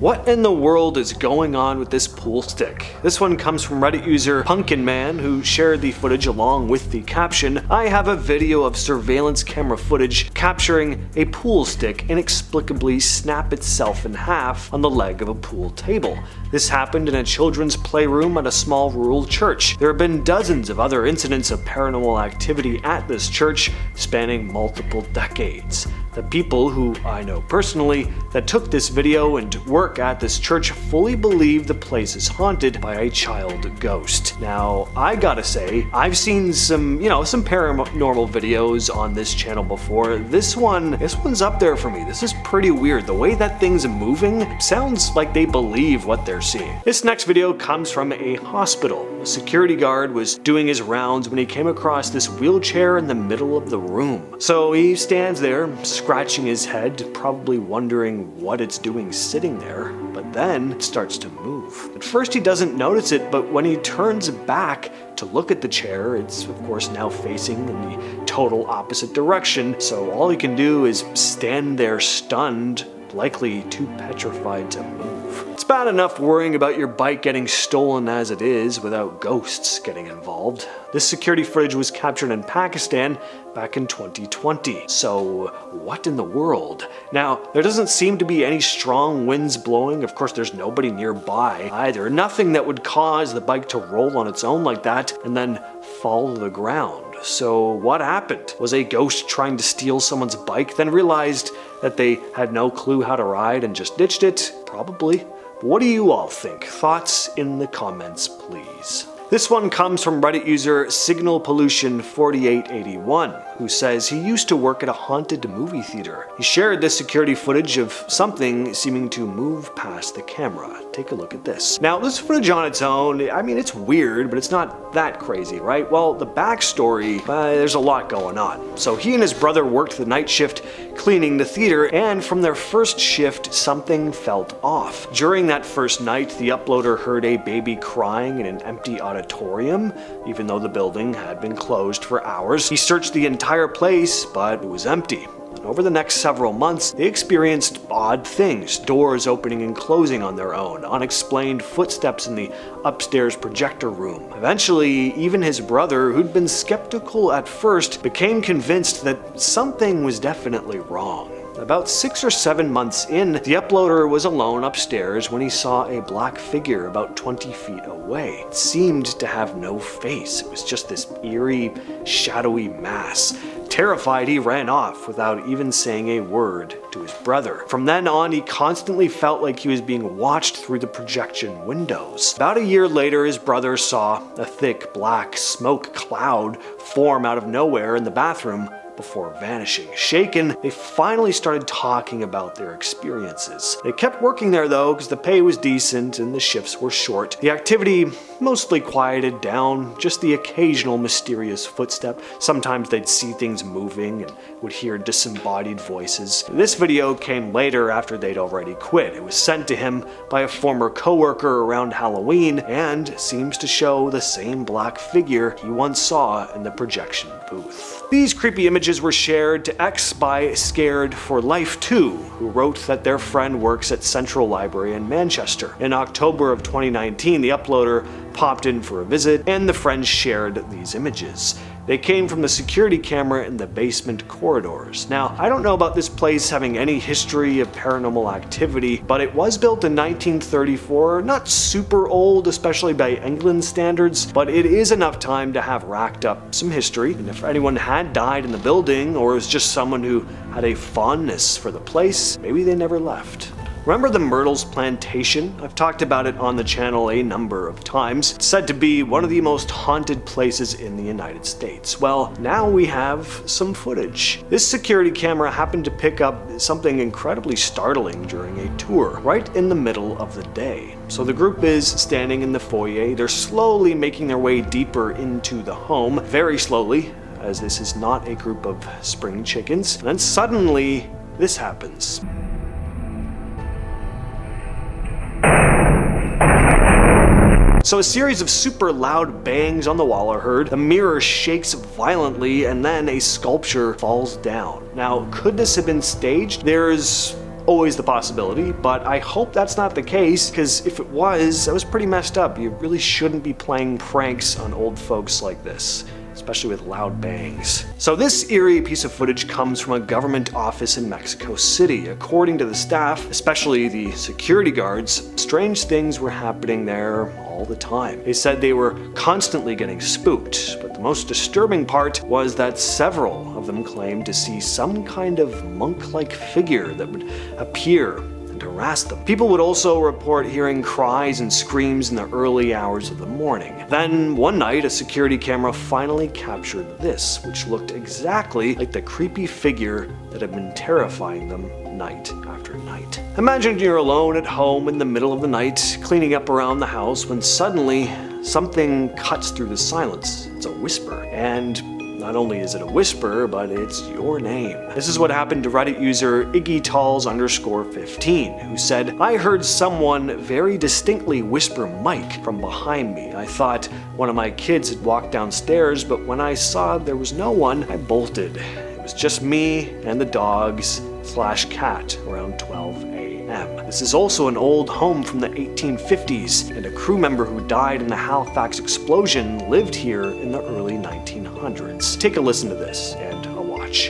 What in the world is going on with this pool stick? This one comes from Reddit user Pumpkin Man, who shared the footage along with the caption, "I have a video of surveillance camera footage capturing a pool stick inexplicably snap itself in half on the leg of a pool table. This happened in a children's playroom at a small rural church. There have been dozens of other incidents of paranormal activity at this church, spanning multiple decades. The people, who I know personally, that took this video and work at this church fully believe the place is haunted by a child ghost." Now, I gotta say, I've seen some paranormal videos on this channel before. This one's up there for me. This is pretty weird. The way that thing's moving sounds like they believe what they're seeing. This next video comes from a hospital. A security guard was doing his rounds when he came across this wheelchair in the middle of the room. So he stands there, scratching his head, probably wondering what it's doing sitting there, but then it starts to move. At first he doesn't notice it, but when he turns back to look at the chair, it's of course now facing in the total opposite direction, so all he can do is stand there stunned, likely too petrified to move. It's bad enough worrying about your bike getting stolen as it is without ghosts getting involved. This security footage was captured in Pakistan back in 2020. So what in the world? Now, there doesn't seem to be any strong winds blowing. Of course, there's nobody nearby either. Nothing that would cause the bike to roll on its own like that and then fall to the ground. So what happened? Was a ghost trying to steal someone's bike, then realized that they had no clue how to ride and just ditched it? Probably. But what do you all think? Thoughts in the comments, please. This one comes from Reddit user signalpollution4881, who says he used to work at a haunted movie theater. He shared this security footage of something seeming to move past the camera. Take a look at this. Now, this footage on its own, I mean, it's weird, but it's not that crazy, right? Well, the backstory, there's a lot going on. So he and his brother worked the night shift cleaning the theater, and from their first shift, something felt off. During that first night, the uploader heard a baby crying in an empty auditorium, even though the building had been closed for hours. He searched the entire place, but it was empty. Over the next several months, they experienced odd things, doors opening and closing on their own, unexplained footsteps in the upstairs projector room. Eventually, even his brother, who'd been skeptical at first, became convinced that something was definitely wrong. About 6 or 7 months in, the uploader was alone upstairs when he saw a black figure about 20 feet away. It seemed to have no face. It was just this eerie, shadowy mass. Terrified, he ran off without even saying a word to his brother. From then on, he constantly felt like he was being watched through the projection windows. About a year later, his brother saw a thick black smoke cloud form out of nowhere in the bathroom before vanishing. Shaken, they finally started talking about their experiences. They kept working there though, because the pay was decent and the shifts were short. The activity mostly quieted down, just the occasional mysterious footstep. Sometimes they'd see things moving and would hear disembodied voices. This video came later after they'd already quit. It was sent to him by a former coworker around Halloween and seems to show the same black figure he once saw in the projection booth. These creepy images were shared to X by Scared for Life 2, who wrote that their friend works at Central Library in Manchester. In October of 2019, the uploader popped in for a visit, and the friends shared these images. They came from the security camera in the basement corridors. Now, I don't know about this place having any history of paranormal activity, but it was built in 1934, not super old, especially by England standards, but it is enough time to have racked up some history. And if anyone had died in the building, or was just someone who had a fondness for the place, maybe they never left. Remember the Myrtles Plantation? I've talked about it on the channel a number of times. It's said to be one of the most haunted places in the United States. Well, now we have some footage. This security camera happened to pick up something incredibly startling during a tour, right in the middle of the day. So the group is standing in the foyer. They're slowly making their way deeper into the home, very slowly, as this is not a group of spring chickens. And then suddenly, this happens. So a series of super loud bangs on the wall are heard, the mirror shakes violently, and then a sculpture falls down. Now, could this have been staged? There's always the possibility, but I hope that's not the case, because if it was, that was pretty messed up. You really shouldn't be playing pranks on old folks like this, especially with loud bangs. So this eerie piece of footage comes from a government office in Mexico City. According to the staff, especially the security guards, strange things were happening there all the time. They said they were constantly getting spooked, but the most disturbing part was that several of them claimed to see some kind of monk-like figure that would appear and harass them. People would also report hearing cries and screams in the early hours of the morning. Then one night, a security camera finally captured this, which looked exactly like the creepy figure that had been terrifying them night after night. Imagine you're alone at home in the middle of the night, cleaning up around the house, when suddenly something cuts through the silence. It's a whisper, and not only is it a whisper, but it's your name. This is what happened to Reddit user IggyTalls_15, who said, "I heard someone very distinctly whisper Mike from behind me. I thought one of my kids had walked downstairs, but when I saw there was no one, I bolted. It was just me and the dogs/cat around 12 a.m. This is also an old home from the 1850s, and a crew member who died in the Halifax explosion lived here in the early 1900s. Take a listen to this and a watch.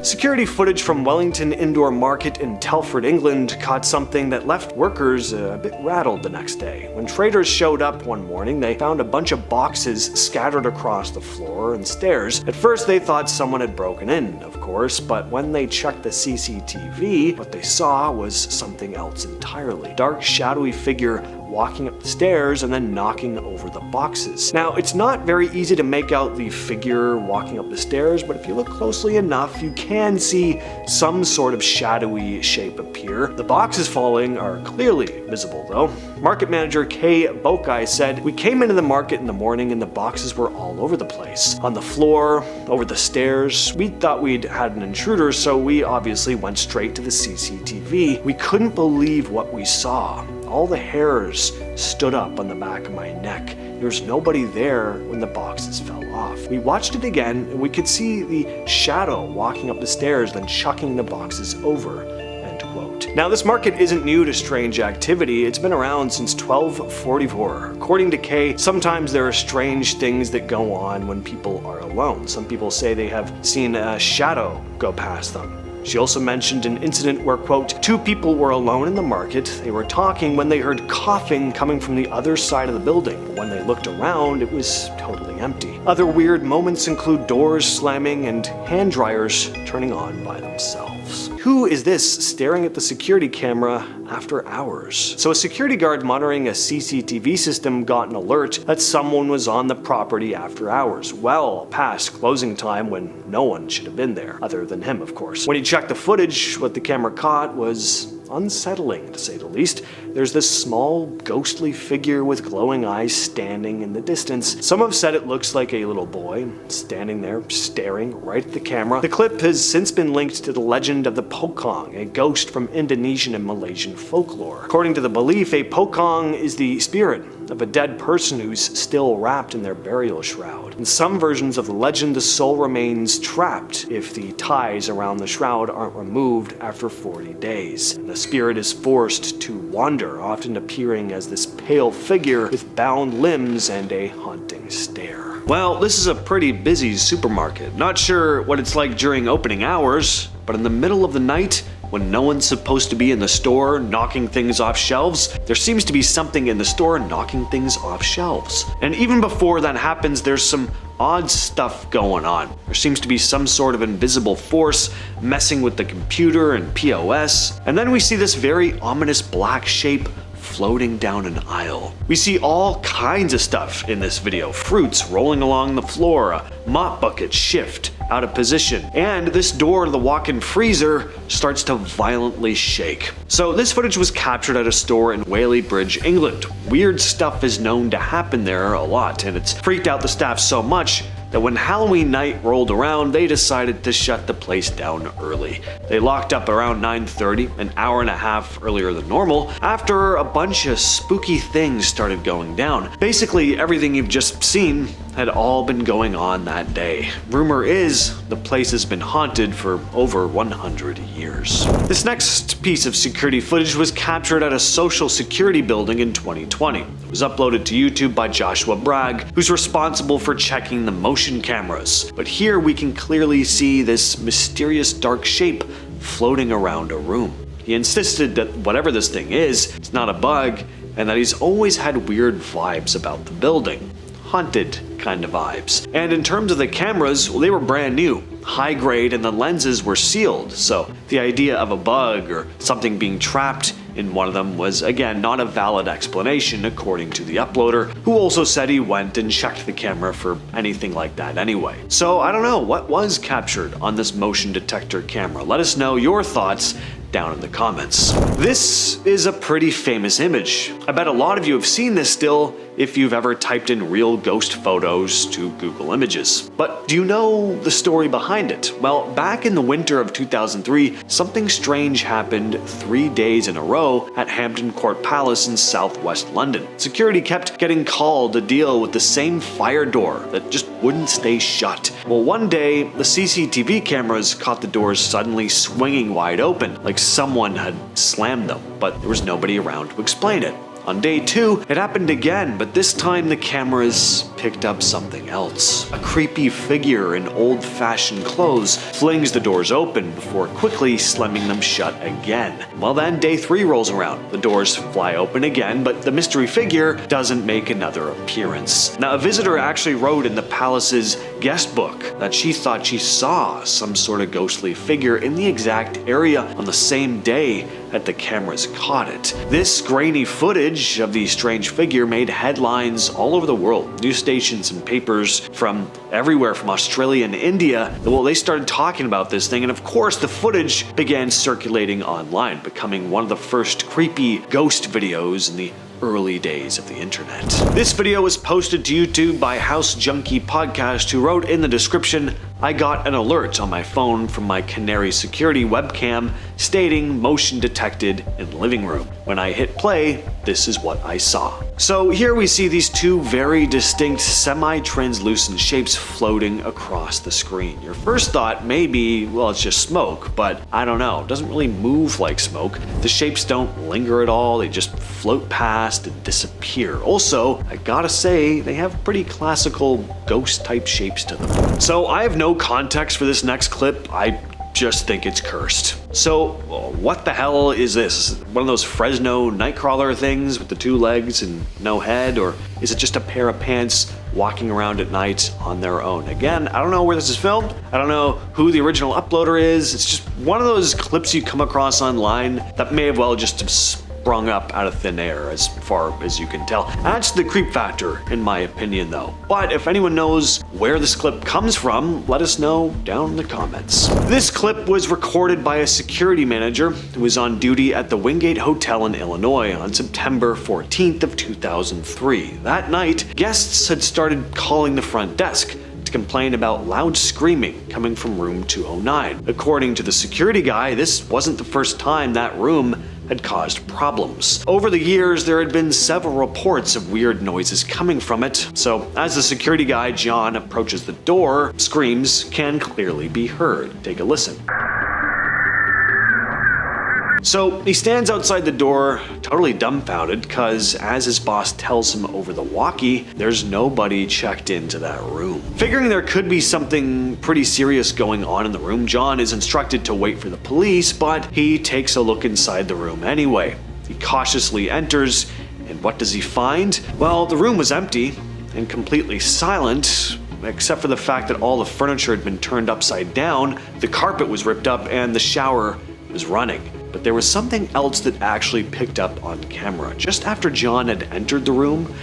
Security footage from Wellington Indoor Market in Telford, England caught something that left workers a bit rattled the next day. When traders showed up one morning, they found a bunch of boxes scattered across the floor and stairs. At first they thought someone had broken in, of course, but when they checked the CCTV, what they saw was something else entirely. A dark, shadowy figure walking up the stairs and then knocking over the boxes. Now, it's not very easy to make out the figure walking up the stairs, but if you look closely enough, you can see some sort of shadowy shape appear. The boxes falling are clearly visible though. Market manager Kay Bokai said, "We came into the market in the morning and the boxes were all over the place. On the floor, over the stairs. We thought we'd had an intruder, so we obviously went straight to the CCTV. We couldn't believe what we saw. All the hairs stood up on the back of my neck. There was nobody there when the boxes fell off. We watched it again and we could see the shadow walking up the stairs, then chucking the boxes over." End quote. Now, this market isn't new to strange activity. It's been around since 1244. According to Kay, sometimes there are strange things that go on when people are alone. Some people say they have seen a shadow go past them. She also mentioned an incident where, quote, "two people were alone in the market. They were talking when they heard coughing coming from the other side of the building. But when they looked around, it was totally empty." Other weird moments include doors slamming and hand dryers turning on by themselves. Who is this staring at the security camera after hours? So a security guard monitoring a CCTV system got an alert that someone was on the property after hours, well past closing time when no one should have been there, other than him, of course. When he checked the footage, what the camera caught was unsettling, to say the least. There's this small, ghostly figure with glowing eyes standing in the distance. Some have said it looks like a little boy, standing there, staring right at the camera. The clip has since been linked to the legend of the Pocong, a ghost from Indonesian and Malaysian folklore. According to the belief, a Pocong is the spirit of a dead person who's still wrapped in their burial shroud. In some versions of the legend, the soul remains trapped if the ties around the shroud aren't removed after 40 days. And the spirit is forced to wander, often appearing as this pale figure with bound limbs and a haunting stare. Well, this is a pretty busy supermarket. Not sure what it's like during opening hours, but in the middle of the night, when no one's supposed to be in the store knocking things off shelves, there seems to be something in the store knocking things off shelves. And even before that happens, there's some odd stuff going on. There seems to be some sort of invisible force messing with the computer and POS. And then we see this very ominous black shape floating down an aisle. We see all kinds of stuff in this video. Fruits rolling along the floor, a mop bucket shift out of position, and this door to the walk-in freezer starts to violently shake. So this footage was captured at a store in Whaley Bridge, England. Weird stuff is known to happen there a lot, and it's freaked out the staff so much that when Halloween night rolled around, they decided to shut the place down early. They locked up around 9:30, an hour and a half earlier than normal, after a bunch of spooky things started going down. Basically, everything you've just seen had all been going on that day. Rumor is the place has been haunted for over 100 years. This next piece of security footage was captured at a social security building in 2020. It was uploaded to YouTube by Joshua Bragg, who's responsible for checking the motion cameras. But here we can clearly see this mysterious dark shape floating around a room. He insisted that whatever this thing is, it's not a bug, and that he's always had weird vibes about the building. Haunted kind of vibes. And in terms of the cameras, well, they were brand new, high grade, and the lenses were sealed, so the idea of a bug or something being trapped in one of them was, again, not a valid explanation according to the uploader, who also said he went and checked the camera for anything like that anyway. So I don't know, what was captured on this motion detector camera? Let us know your thoughts down in the comments. This is a pretty famous image. I bet a lot of you have seen this still if you've ever typed in real ghost photos to Google Images. But do you know the story behind it? Well, back in the winter of 2003, something strange happened 3 days in a row at Hampton Court Palace in southwest London. Security kept getting called to deal with the same fire door that just wouldn't stay shut. Well, one day, the CCTV cameras caught the doors suddenly swinging wide open, like someone had slammed them, but there was nobody around to explain it. On day 2, it happened again, but this time the cameras picked up something else. A creepy figure in old-fashioned clothes flings the doors open before quickly slamming them shut again. Well then, day 3 rolls around. The doors fly open again, but the mystery figure doesn't make another appearance. Now, a visitor actually wrote in the palace's guest book that she thought she saw some sort of ghostly figure in the exact area on the same day that the cameras caught it. This grainy footage of the strange figure made headlines all over the world. News stations and papers from everywhere from Australia and India, well, they started talking about this thing, and of course the footage began circulating online, becoming one of the first creepy ghost videos in the early days of the internet. This video was posted to YouTube by House Junkie Podcast, who wrote in the description, "I got an alert on my phone from my Canary security webcam stating motion detected in living room. When I hit play, this is what I saw." So here we see these two very distinct semi-translucent shapes floating across the screen. Your first thought may be, well, it's just smoke, but I don't know. It doesn't really move like smoke. The shapes don't linger at all. They just float past and disappear. Also, I gotta say, they have pretty classical ghost-type shapes to them. So I have no context for this next clip. I just think it's cursed. So what the hell is this? One of those Fresno nightcrawler things with the 2 legs and no head? Or is it just a pair of pants walking around at night on their own? Again, I don't know where this is filmed. I don't know who the original uploader is. It's just one of those clips you come across online that may have well just sprung up out of thin air, as far as you can tell. Adds to the creep factor, in my opinion, though. But if anyone knows where this clip comes from, let us know down in the comments. This clip was recorded by a security manager who was on duty at the Wingate Hotel in Illinois on September 14th of 2003. That night, guests had started calling the front desk to complain about loud screaming coming from room 209. According to the security guy, this wasn't the first time that room had caused problems. Over the years, there had been several reports of weird noises coming from it, so as the security guy, John, approaches the door, screams can clearly be heard. Take a listen. So he stands outside the door, totally dumbfounded, because as his boss tells him over the walkie, there's nobody checked into that room. Figuring there could be something pretty serious going on in the room, John is instructed to wait for the police, but he takes a look inside the room anyway. He cautiously enters, and what does he find? Well, the room was empty and completely silent, except for the fact that all the furniture had been turned upside down, the carpet was ripped up, and the shower was running. But there was something else that actually picked up on camera. Just after John had entered the room,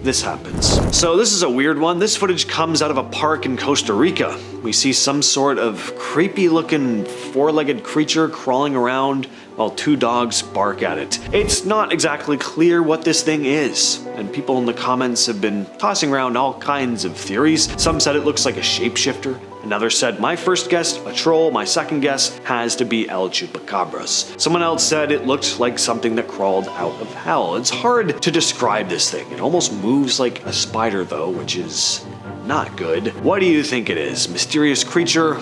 this happens. So this is a weird one. This footage comes out of a park in Costa Rica. We see some sort of creepy looking 4-legged creature crawling around while 2 dogs bark at it. It's not exactly clear what this thing is, and people in the comments have been tossing around all kinds of theories. Some said it looks like a shapeshifter. Another said, my first guess, a troll. My second guess has to be El Chupacabras. Someone else said it looked like something that crawled out of hell. It's hard to describe this thing. It almost moves like a spider though, which is not good. What do you think it is? Mysterious creature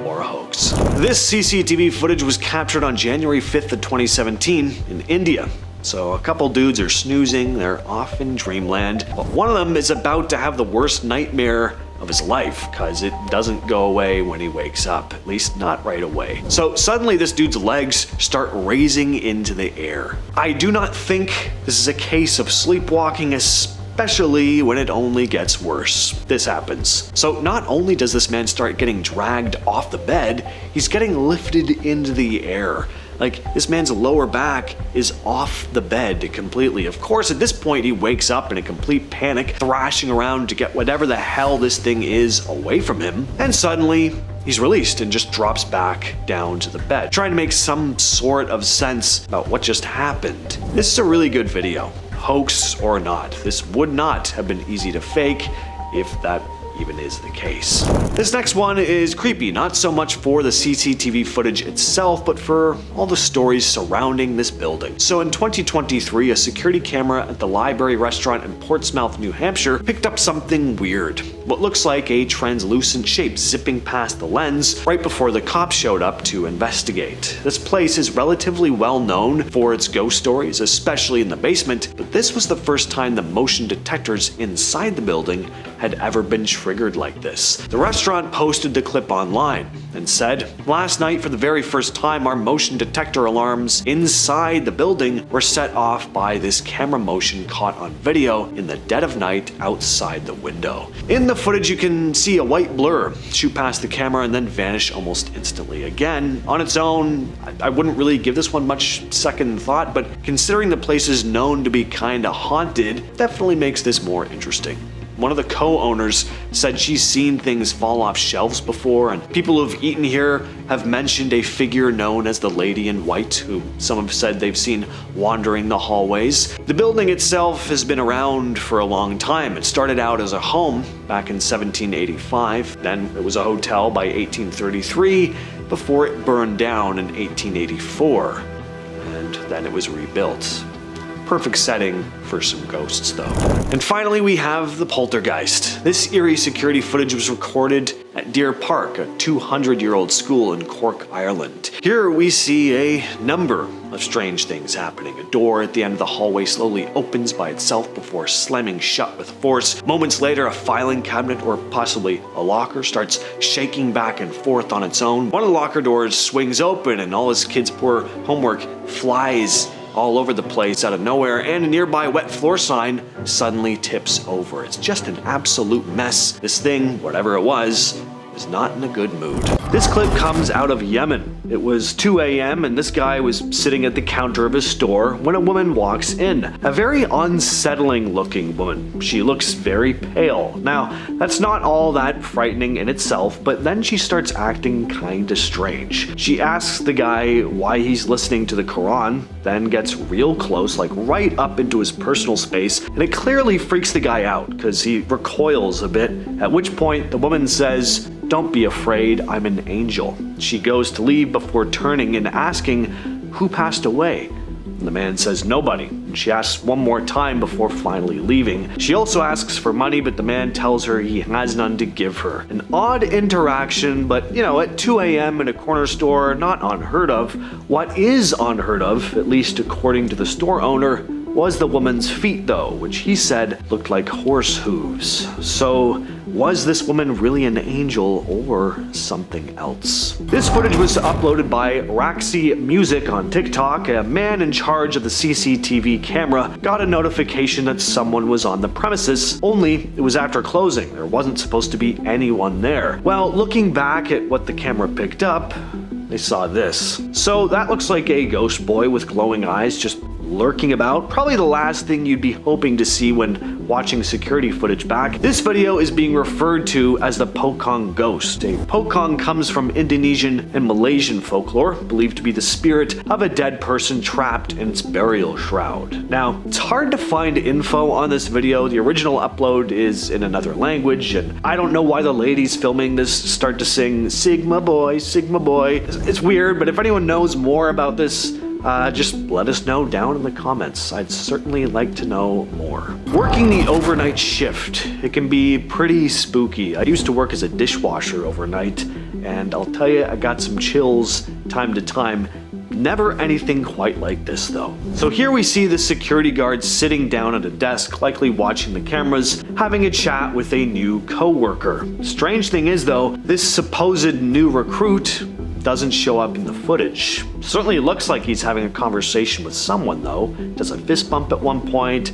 or a hoax? This CCTV footage was captured on January 5th of 2017 in India. So a couple dudes are snoozing, they're off in dreamland, but one of them is about to have the worst nightmare of his life, because it doesn't go away when he wakes up, at least not right away. So suddenly this dude's legs start raising into the air. I do not think this is a case of sleepwalking, especially when it only gets worse. This happens. So not only does this man start getting dragged off the bed, he's getting lifted into the air. Like, this man's lower back is off the bed completely. Of course, at this point, he wakes up in a complete panic, thrashing around to get whatever the hell this thing is away from him. And suddenly, he's released and just drops back down to the bed, trying to make some sort of sense about what just happened. This is a really good video, hoax or not. This would not have been easy to fake if that even is the case. This next one is creepy, not so much for the CCTV footage itself, but for all the stories surrounding this building. So in 2023, a security camera at the Library Restaurant in Portsmouth, New Hampshire picked up something weird. What looks like a translucent shape zipping past the lens right before the cops showed up to investigate. This place is relatively well known for its ghost stories, especially in the basement, but this was the first time the motion detectors inside the building had ever been triggered like this. The restaurant posted the clip online and said, "Last night, for the very first time, our motion detector alarms inside the building were set off by this camera motion caught on video in the dead of night outside the window." In the footage, you can see a white blur shoot past the camera and then vanish almost instantly. Again, on its own, I wouldn't really give this one much second thought, but considering the place is known to be kinda haunted, definitely makes this more interesting. One of the co-owners said she's seen things fall off shelves before, and people who've eaten here have mentioned a figure known as the Lady in White, who some have said they've seen wandering the hallways. The building itself has been around for a long time. It started out as a home back in 1785, then it was a hotel by 1833, before it burned down in 1884, and then it was rebuilt. Perfect setting for some ghosts though. And finally we have the poltergeist. This eerie security footage was recorded at Deer Park, a 200-year-old school in Cork, Ireland. Here we see a number of strange things happening. A door at the end of the hallway slowly opens by itself before slamming shut with force. Moments later, a filing cabinet or possibly a locker starts shaking back and forth on its own. One of the locker doors swings open and all his kids' poor homework flies all over the place out of nowhere, and a nearby wet floor sign suddenly tips over. It's just an absolute mess. This thing, whatever it was not in a good mood. This clip comes out of Yemen. It was 2 a.m. and this guy was sitting at the counter of his store when a woman walks in. A very unsettling looking woman. She looks very pale. Now, that's not all that frightening in itself, but then she starts acting kinda strange. She asks the guy why he's listening to the Quran, then gets real close, like right up into his personal space, and it clearly freaks the guy out because he recoils a bit, at which point the woman says, "Don't be afraid, I'm an angel." She goes to leave before turning and asking who passed away. And the man says nobody, and she asks one more time before finally leaving. She also asks for money, but the man tells her he has none to give her. An odd interaction, but at 2 a.m. in a corner store, not unheard of. What is unheard of, at least according to the store owner, was the woman's feet though, which he said looked like horse hooves. So was this woman really an angel or something else? This footage was uploaded by Raxi Music on TikTok. A man in charge of the CCTV camera got a notification that someone was on the premises, only it was after closing. There wasn't supposed to be anyone there. Well, looking back at what the camera picked up, they saw this. So that looks like a ghost boy with glowing eyes just lurking about. Probably the last thing you'd be hoping to see when watching security footage back. This video is being referred to as the Pocong ghost. A Pocong comes from Indonesian and Malaysian folklore, believed to be the spirit of a dead person trapped in its burial shroud. Now, it's hard to find info on this video. The original upload is in another language, and I don't know why the ladies filming this start to sing Sigma Boy, Sigma Boy. It's weird, but if anyone knows more about this Just let us know down in the comments. I'd certainly like to know more. Working the overnight shift, it can be pretty spooky. I used to work as a dishwasher overnight, and I'll tell you, I got some chills time to time. Never anything quite like this though. So here we see the security guard sitting down at a desk, likely watching the cameras, having a chat with a new coworker. Strange thing is though, this supposed new recruit doesn't show up in the footage. Certainly looks like he's having a conversation with someone though. Does a fist bump at one point,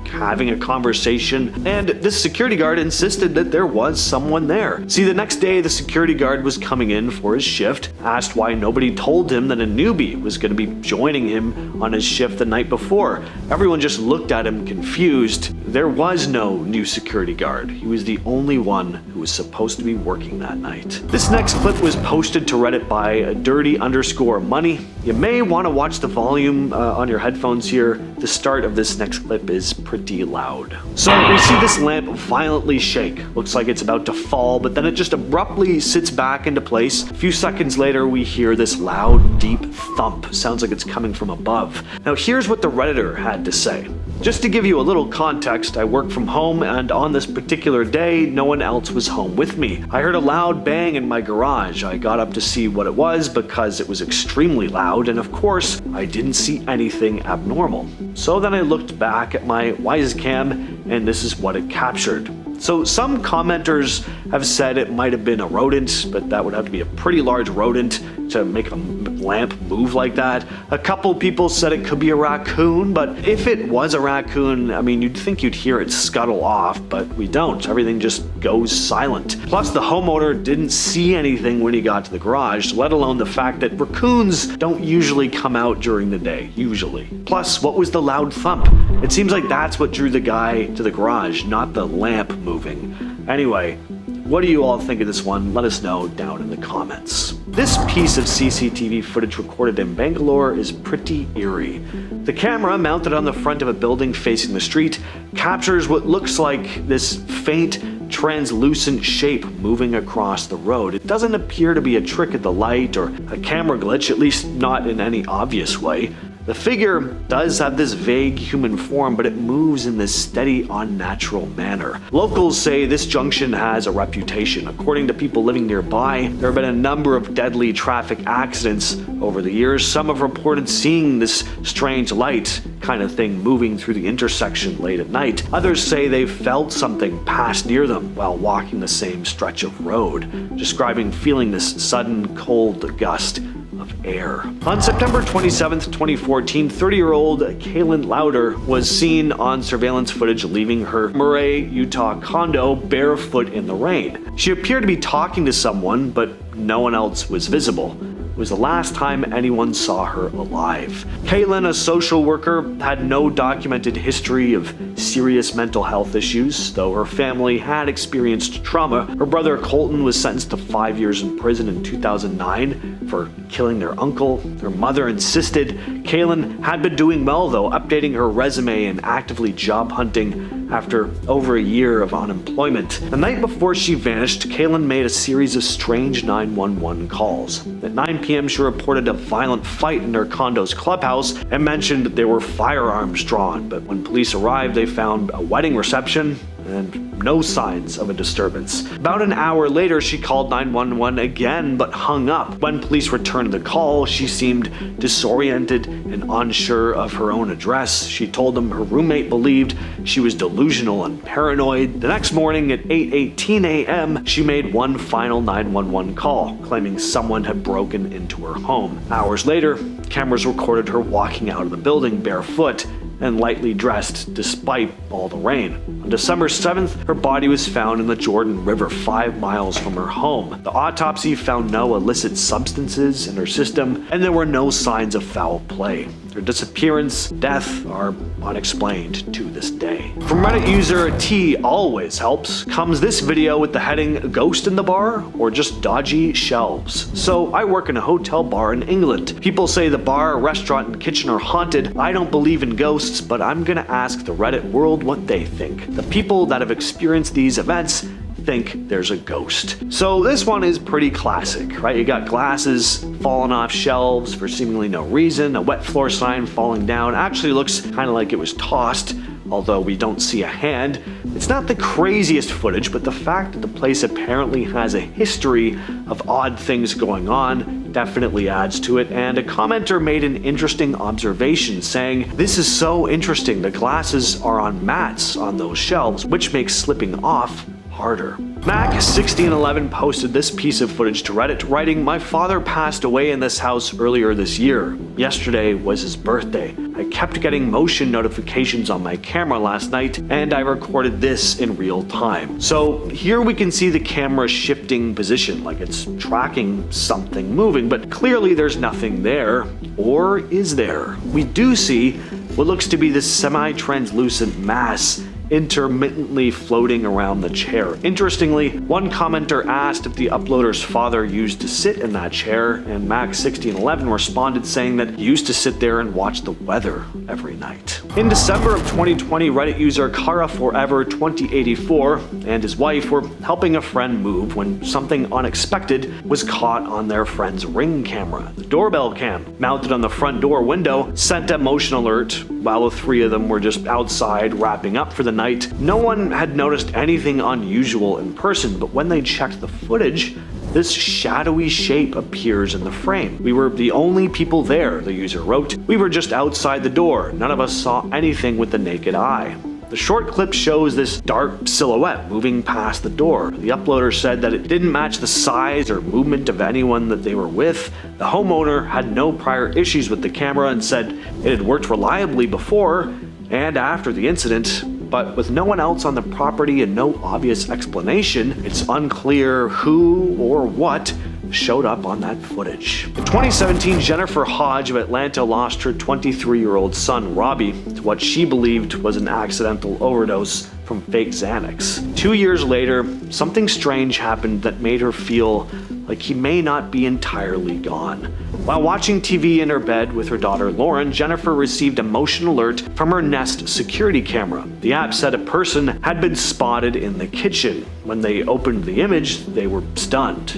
having a conversation, and this security guard insisted that there was someone there. See, the next day the security guard was coming in for his shift, asked why nobody told him that a newbie was going to be joining him on his shift the night before. Everyone just looked at him confused. There was no new security guard. He was the only one who was supposed to be working that night. This next clip was posted to Reddit by dirty_money. You may want to watch the volume on your headphones here. The start of this next clip is pretty loud. So we see this lamp violently shake. Looks like it's about to fall, but then it just abruptly sits back into place. A few seconds later, we hear this loud, deep thump. Sounds like it's coming from above. Now here's what the Redditor had to say. Just to give you a little context, I work from home, and on this particular day, no one else was home with me. I heard a loud bang in my garage. I got up to see what it was because it was extremely loud, and of course, I didn't see anything abnormal. So then I looked back at my Wisecam, and this is what it captured. So some commenters have said it might have been a rodent, but that would have to be a pretty large rodent to make a lamp move like that. A couple people said it could be a raccoon, but if it was a raccoon, I mean, you'd think you'd hear it scuttle off, but we don't. Everything just goes silent. Plus, the homeowner didn't see anything when he got to the garage, let alone the fact that raccoons don't usually come out during the day, usually. Plus, what was the loud thump? It seems like that's what drew the guy to the garage, not the lamp moving. Anyway, what do you all think of this one? Let us know down in the comments. This piece of CCTV footage recorded in Bangalore is pretty eerie. The camera, mounted on the front of a building facing the street, captures what looks like this faint, translucent shape moving across the road. It doesn't appear to be a trick of the light or a camera glitch, at least not in any obvious way. The figure does have this vague human form, but it moves in this steady, unnatural manner. Locals say this junction has a reputation. According to people living nearby, there have been a number of deadly traffic accidents over the years. Some have reported seeing this strange light kind of thing moving through the intersection late at night. Others say they've felt something pass near them while walking the same stretch of road, describing feeling this sudden cold gust of air. On September 27th, 2014, 30-year-old Kaylin Lauder was seen on surveillance footage leaving her Murray, Utah condo barefoot in the rain. She appeared to be talking to someone, but no one else was visible. It was the last time anyone saw her alive. Kaylin, a social worker, had no documented history of serious mental health issues, though her family had experienced trauma. Her brother Colton was sentenced to 5 years in prison in 2009 for killing their uncle. Their mother insisted Kaylin had been doing well, though, updating her resume and actively job hunting after over a year of unemployment. The night before she vanished, Kaylin made a series of strange 911 calls. At 9 p.m., she reported a violent fight in her condo's clubhouse and mentioned that there were firearms drawn, but when police arrived, they found a wedding reception and no signs of a disturbance. About an hour later, she called 911 again, but hung up. When police returned the call, she seemed disoriented and unsure of her own address. She told them her roommate believed she was delusional and paranoid. The next morning at 8:18 a.m., she made one final 911 call, claiming someone had broken into her home. Hours later, cameras recorded her walking out of the building barefoot and lightly dressed despite all the rain. On December 7th, her body was found in the Jordan River 5 miles from her home. The autopsy found no illicit substances in her system, and there were no signs of foul play. Her disappearance, death are unexplained to this day. From Reddit user T always helps comes this video with the heading "Ghost in the Bar" or just "Dodgy Shelves." So I work in a hotel bar in England. People say the bar, restaurant, and kitchen are haunted. I don't believe in ghosts, but I'm gonna ask the Reddit world what they think. The people that have experienced these events think there's a ghost. So this one is pretty classic, right? You got glasses falling off shelves for seemingly no reason, a wet floor sign falling down, actually looks kind of like it was tossed, although we don't see a hand. It's not the craziest footage, but the fact that the place apparently has a history of odd things going on definitely adds to it, and a commenter made an interesting observation saying, "This is so interesting, the glasses are on mats on those shelves, which makes slipping off harder." Mac1611 posted this piece of footage to Reddit, writing, "My father passed away in this house earlier this year. Yesterday was his birthday. I kept getting motion notifications on my camera last night, and I recorded this in real time." So here we can see the camera shifting position, like it's tracking something moving, but clearly there's nothing there. Or is there? We do see what looks to be this semi-translucent mass intermittently floating around the chair. Interestingly, one commenter asked if the uploader's father used to sit in that chair, and Mac1611 responded saying that he used to sit there and watch the weather every night. In December of 2020, Reddit user KaraForever2084 and his wife were helping a friend move when something unexpected was caught on their friend's Ring camera. The doorbell cam, mounted on the front door window, sent a motion alert while the three of them were just outside wrapping up for the night. No one had noticed anything unusual in person, but when they checked the footage, this shadowy shape appears in the frame. "We were the only people there," the user wrote. "We were just outside the door. None of us saw anything with the naked eye." The short clip shows this dark silhouette moving past the door. The uploader said that it didn't match the size or movement of anyone that they were with. The homeowner had no prior issues with the camera and said it had worked reliably before and after the incident. But with no one else on the property and no obvious explanation, it's unclear who or what showed up on that footage. In 2017, Jennifer Hodge of Atlanta lost her 23-year-old son, Robbie, to what she believed was an accidental overdose from fake Xanax. 2 years later, something strange happened that made her feel like he may not be entirely gone. While watching TV in her bed with her daughter Lauren, Jennifer received a motion alert from her Nest security camera. The app said a person had been spotted in the kitchen. When they opened the image, they were stunned.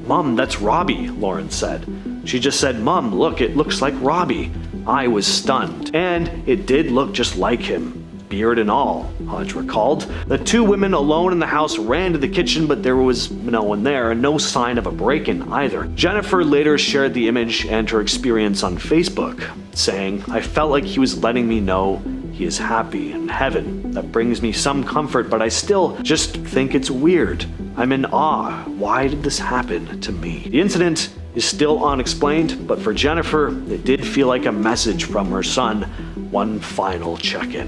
"Mom, that's Robbie," Lauren said. She just said, "Mom, look, it looks like Robbie." I was stunned. And it did look just like him. Beard and all, Hodge recalled. The two women alone in the house ran to the kitchen, but there was no one there, and no sign of a break-in either. Jennifer later shared the image and her experience on Facebook, saying, "I felt like he was letting me know he is happy in heaven. That brings me some comfort, but I still just think it's weird. I'm in awe. Why did this happen to me?" The incident is still unexplained, but for Jennifer, it did feel like a message from her son. One final check-in.